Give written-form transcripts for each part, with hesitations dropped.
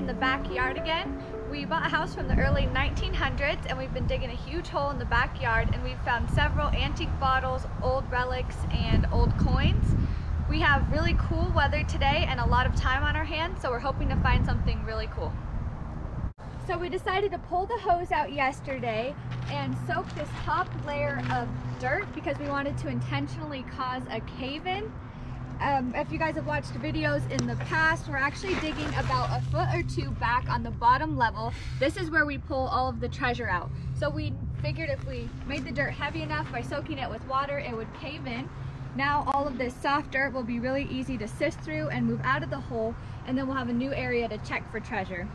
in the backyard again. We bought a house from the early 1900s and we've been digging a huge hole in the backyard, and we've found several antique bottles, old relics, and old coins. We have really cool weather today and a lot of time on our hands, so we're hoping to find something really cool. So we decided to pull the hose out yesterday and soak this top layer of dirt because we wanted to intentionally cause a cave-in. If you guys have watched videos in the past, we're actually digging about a foot or two back on the bottom level. This is where we pull all of the treasure out. So we figured if we made the dirt heavy enough by soaking it with water, it would cave in. Now all of this soft dirt will be really easy to sift through and move out of the hole, and then we'll have a new area to check for treasure.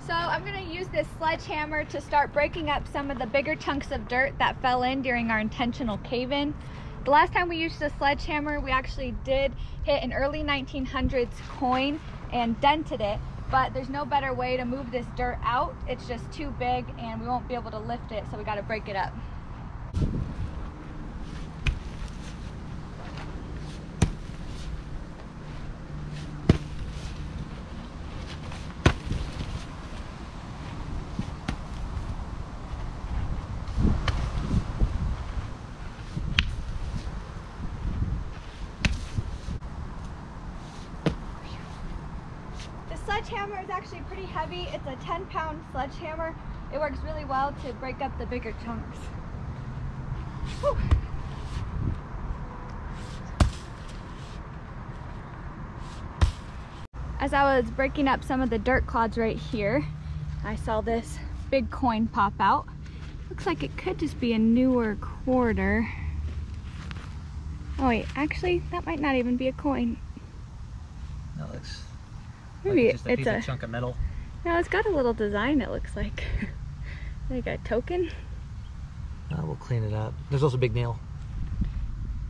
So I'm going to use this sledgehammer to start breaking up some of the bigger chunks of dirt that fell in during our intentional cave-in. The last time we used a sledgehammer, we actually did hit an early 1900s coin and dented it, but there's no better way to move this dirt out. It's just too big and we won't be able to lift it, so we got to break it up. Sledgehammer is actually pretty heavy. It's a 10-pound sledgehammer. It works really well to break up the bigger chunks. Whew. As I was breaking up some of the dirt clods right here, I saw this big coin pop out. Looks like it could just be a newer quarter. Oh wait, actually that might not even be a coin. No, it looks maybe like just a piece of chunk of metal. No, it's got a little design, it looks like. Like a token. We'll clean it up. There's also a big nail.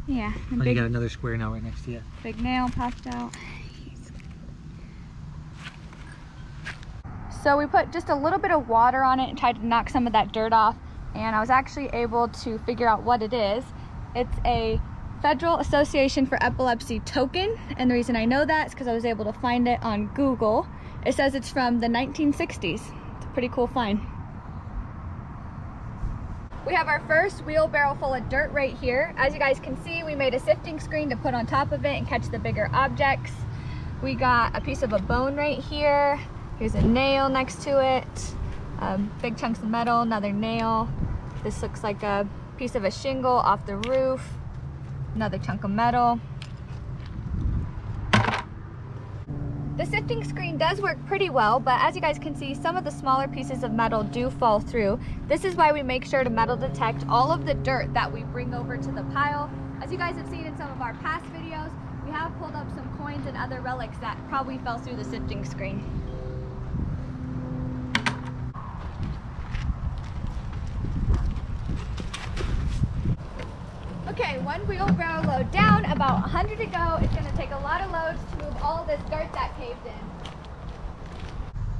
Yeah. Oh, you got another square nail right next to you. Big nail popped out. So we put just a little bit of water on it and tried to knock some of that dirt off, and I was actually able to figure out what it is. It's a Federal Association for Epilepsy token, and the reason I know that is because I was able to find it on Google. It says it's from the 1960s. It's a pretty cool find. We have our first wheelbarrow full of dirt right here. As you guys can see, we made a sifting screen to put on top of it and catch the bigger objects. We got a piece of a bone right here. Here's a nail next to it. Big chunks of metal, another nail. This looks like a piece of a shingle off the roof. Another chunk of metal. The sifting screen does work pretty well, but as you guys can see, some of the smaller pieces of metal do fall through. This is why we make sure to metal detect all of the dirt that we bring over to the pile. As you guys have seen in some of our past videos, we have pulled up some coins and other relics that probably fell through the sifting screen. Okay, one wheelbarrow load down, about 100 to go. It's gonna take a lot of loads to move all of this dirt that caved in.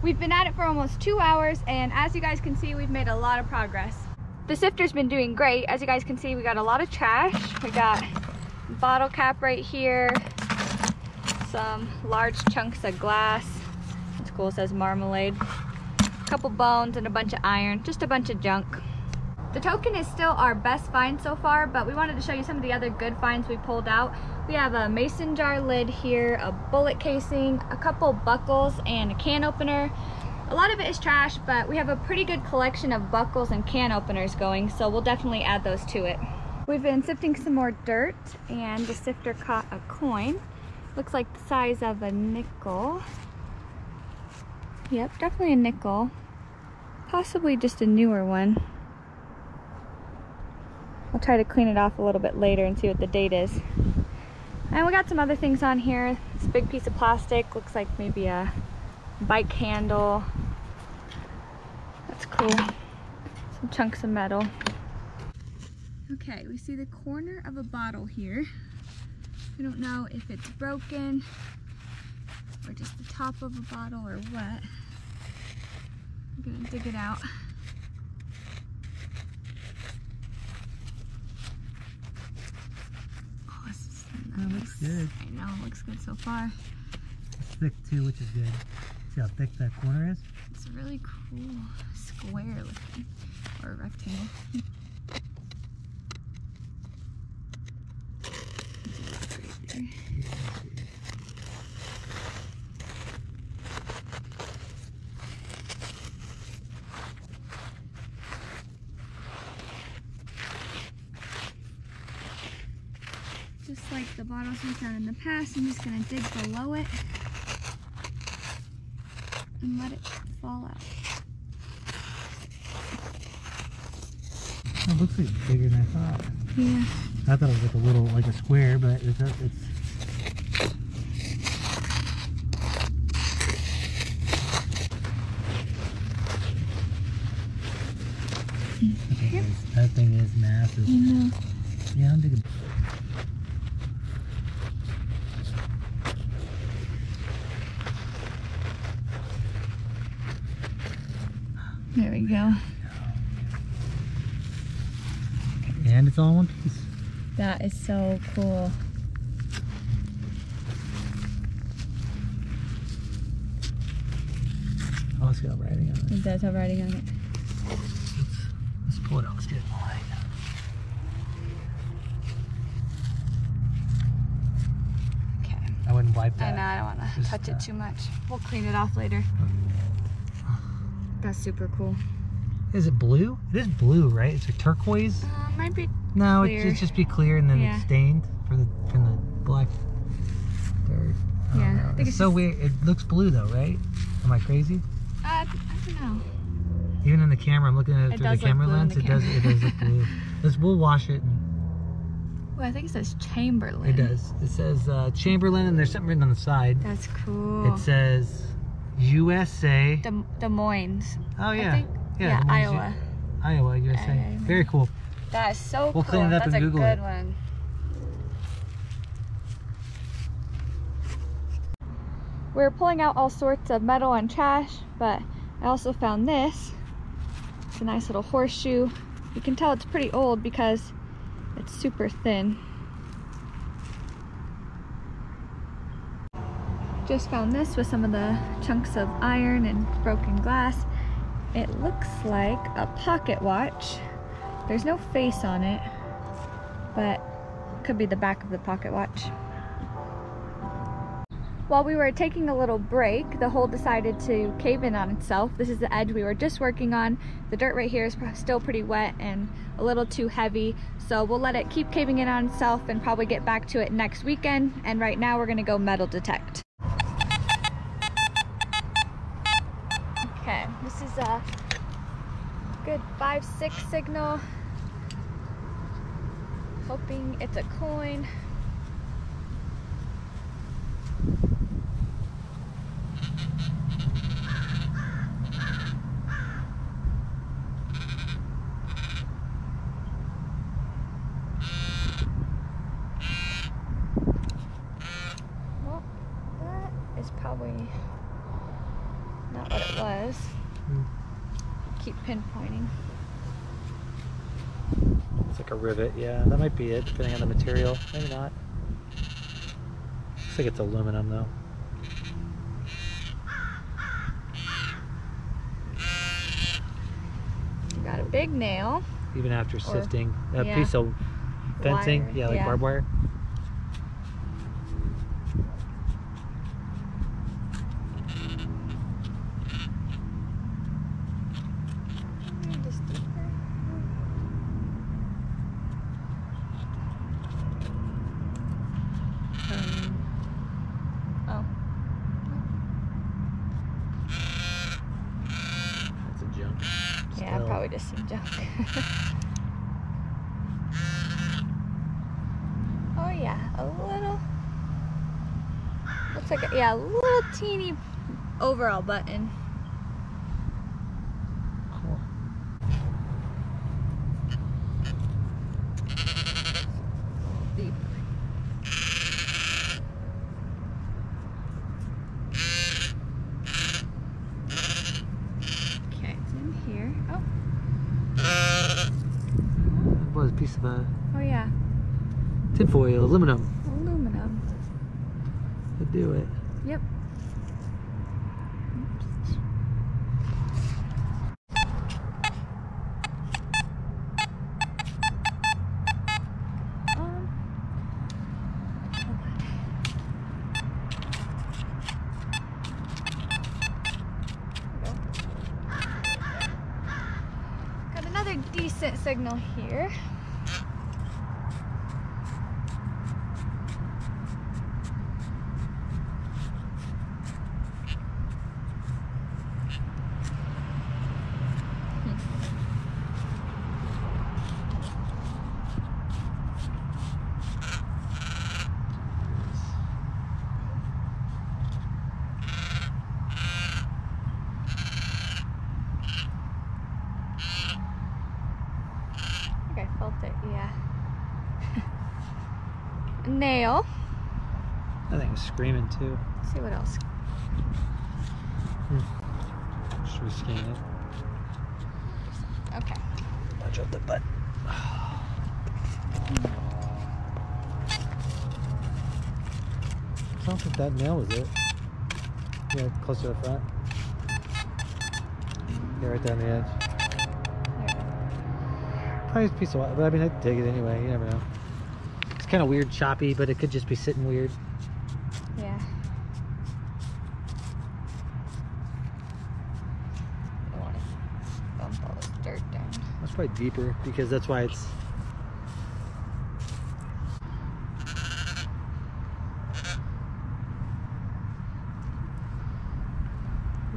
We've been at it for almost 2 hours, and as you guys can see, we've made a lot of progress. The sifter's been doing great. As you guys can see, we got a lot of trash. We got a bottle cap right here, some large chunks of glass. It's cool, it says marmalade. A couple bones and a bunch of iron, just a bunch of junk. The token is still our best find so far, but we wanted to show you some of the other good finds we pulled out. We have a mason jar lid here, a bullet casing, a couple buckles, and a can opener. A lot of it is trash, but we have a pretty good collection of buckles and can openers going, so we'll definitely add those to it. We've been sifting some more dirt, and the sifter caught a coin. Looks like the size of a nickel. Yep, definitely a nickel. Possibly just a newer one. I'll try to clean it off a little bit later and see what the date is. And we got some other things on here. This big piece of plastic looks like maybe a bike handle. That's cool. Some chunks of metal. Okay, we see the corner of a bottle here. I don't know if it's broken or just the top of a bottle or what. I'm gonna dig it out. That looks good. I know, it looks good so far. It's thick too, which is good. See how thick that corner is? It's really cool, square looking, or rectangle. Just like the bottles we found in the past, I'm just gonna dig below it and let it fall out. Oh, it looks like it's bigger than I thought. Yeah. I thought it was like a little, like a square, but it's that thing is massive. Mm-hmm. Yeah, I'm digging. There we go. And it's all in one piece. That is so cool. Oh, it's got writing on it. It does have writing on it. Let's pull it out. Let's get it in the light. Okay. I wouldn't wipe that. I know, I don't want to Just, touch it too much. We'll clean it off later. That's super cool. Is it blue? It is blue, right? It's a turquoise. Might be. No, clear. it's just be clear and then Yeah. it's stained from the black dirt. I Yeah, don't know. I think It's so weird. It looks blue though, right? Am I crazy? I don't know. Even in the camera, I'm looking at it It through the does look camera blue in lens. the It does look blue. We'll wash it. Well, I think it says Chamberlain. It does. It says Chamberlain, and there's something written on the side. That's cool. It says USA. Des Moines. Oh yeah, I think. Yeah, Des Moines, Iowa. Iowa, USA. Iowa. Very cool. That is so We'll cool. clean it up That's and a Google good it. one. We're pulling out all sorts of metal and trash, but I also found this. It's a nice little horseshoe. You can tell it's pretty old because it's super thin. Just found this with some of the chunks of iron and broken glass. It looks like a pocket watch. There's no face on it, but it could be the back of the pocket watch. While we were taking a little break, the hole decided to cave in on itself. This is the edge we were just working on. The dirt right here is still pretty wet and a little too heavy, so we'll let it keep caving in on itself and probably get back to it next weekend. And right now we're gonna go metal detect. Okay, this is a good 5-6 signal. Hoping it's a coin. Well, that is probably not what it was. Keep pinpointing. It's like a rivet. Yeah, that might be it, depending on the material. Maybe not. Looks like it's aluminum though. Got a big nail. Even after sifting. A yeah. piece of fencing. Wire, Yeah, like yeah. barbed wire. Oh. That's a junk. Yeah, Still. probably just some junk. Oh yeah, a little. Looks like a little teeny overall button. Cool. Deep. Okay, it's in here. Oh. It was a piece of Oh yeah, tinfoil, aluminum. aluminum. To do it. Yep. decent signal here. I felt it, yeah. A nail. That thing was screaming too. Let's see what else. Should we scan it? Okay. I dropped the butt. I don't think that nail was it. Yeah, close to the front. Yeah, right down the edge. Probably a piece of wire, but I mean, I'd dig it anyway. You never know. It's kind of weird, choppy, but it could just be sitting weird. Yeah. I don't want to bump all this dirt down. That's probably deeper because that's why it's.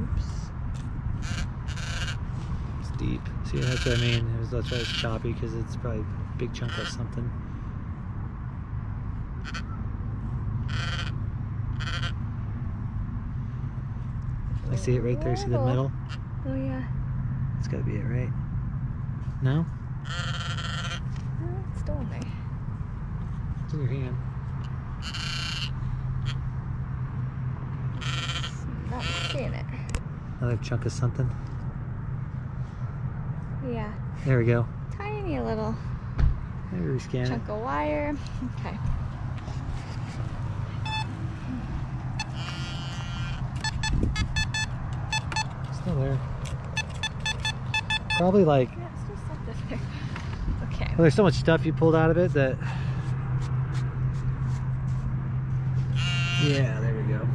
Oops. It's deep. See, that's what I mean. That's why it's choppy, because it's probably a big chunk of something. I see it right there. See the middle? Oh yeah. That's gotta be it, right? No? Oh, it's still in there. It's in your hand. Not seeing it. Another chunk of something. Yeah. There we go. Tiny little Maybe rescan it. chunk of wire. Okay. Still there. Probably like. Yeah, it's still something there. Okay. Well, there's so much stuff you pulled out of it that. Yeah, there we go.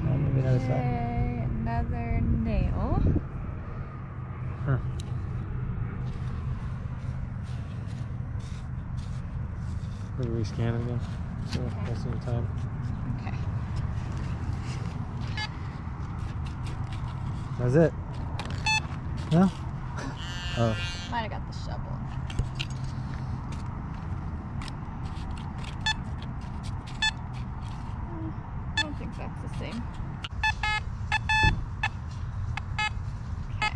Maybe another side. Okay, another nail. Huh. Maybe rescan it again. So most of the time. Okay. That's it. No? Oh. Might have got the shovel. I don't think that's the same. Okay.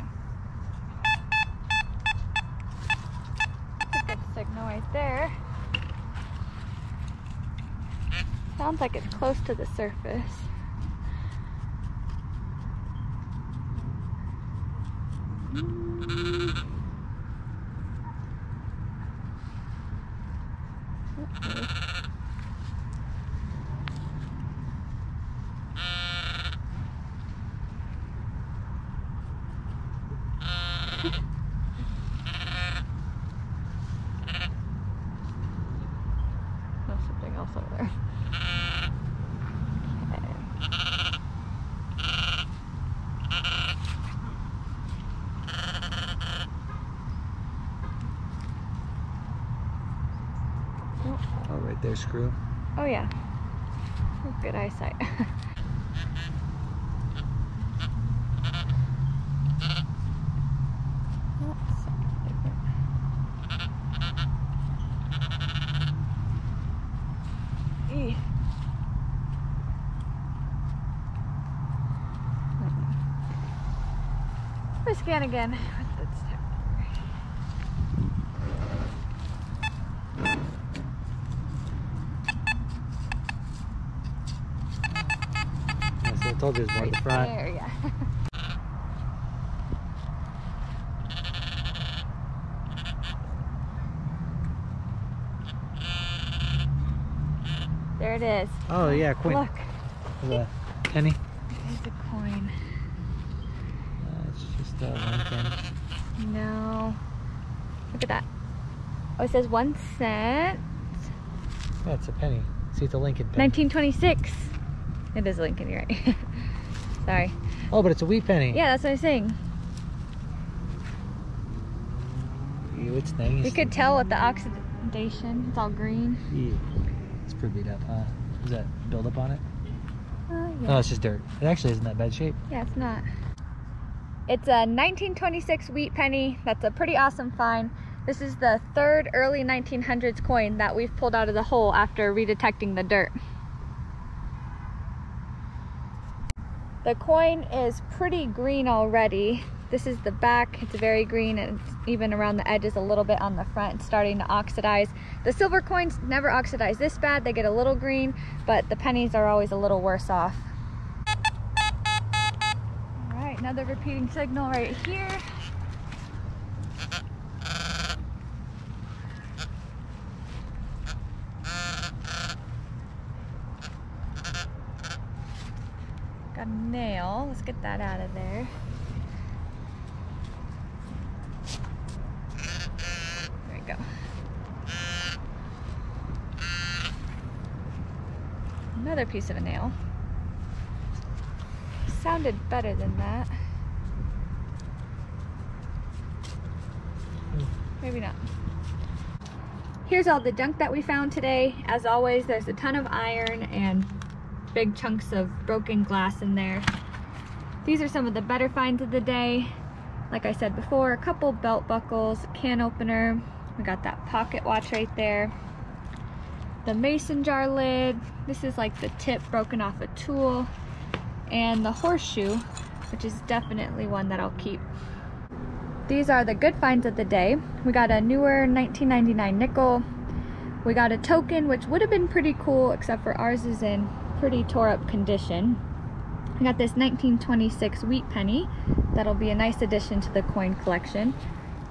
That's a good signal right there. Sounds like it's close to the surface. There's something else over there. Oh, right there, screw. Oh yeah. Good eyesight. Let's scan again. I told you it was more at the front. There, yeah. There it is. Oh yeah, coin. Look. The penny. It's a coin. It's just one penny. No. Look at that. Oh, it says 1 cent. Yeah, it's a penny. See, it's a Lincoln penny. 1926. It is Lincoln, you're right. Sorry. Oh, but it's a wheat penny. Yeah, that's what I'm saying. Ew, it's nice. You could tell with the oxidation. It's all green. Ew. It's pretty beat up, huh? Is that buildup on it? Yeah. No, it's just dirt. It actually isn't that bad shape. Yeah, it's not. It's a 1926 wheat penny. That's a pretty awesome find. This is the third early 1900s coin that we've pulled out of the hole after redetecting the dirt. The coin is pretty green already. This is the back, it's very green, and it's even around the edges a little bit on the front. It's starting to oxidize. The silver coins never oxidize this bad. They get a little green, but the pennies are always a little worse off. All right, another repeating signal right here. Got a nail. Let's get that out of there. There we go. Another piece of a nail. Sounded better than that. Maybe not. Here's all the junk that we found today. As always, there's a ton of iron and big chunks of broken glass in there. These are some of the better finds of the day. Like I said before, a couple belt buckles, a can opener. We got that pocket watch right there. The mason jar lid. This is like the tip broken off a tool. And the horseshoe, which is definitely one that I'll keep. These are the good finds of the day. We got a newer 1999 nickel. We got a token, which would have been pretty cool, except for ours is in pretty tore up condition. I got this 1926 wheat penny. That'll be a nice addition to the coin collection.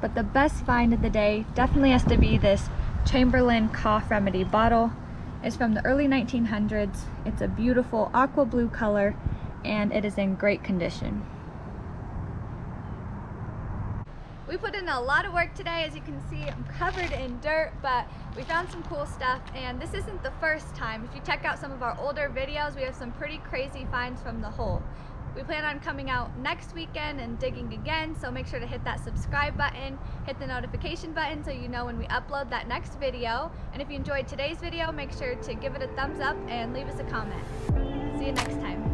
But the best find of the day definitely has to be this Chamberlain cough remedy bottle. It's from the early 1900s. It's a beautiful aqua blue color and it is in great condition. We put in a lot of work today. As you can see, I'm covered in dirt, but we found some cool stuff, and this isn't the first time. If you check out some of our older videos, we have some pretty crazy finds from the hole. We plan on coming out next weekend and digging again, so make sure to hit that subscribe button, hit the notification button so you know when we upload that next video. And if you enjoyed today's video, make sure to give it a thumbs up and leave us a comment. See you next time.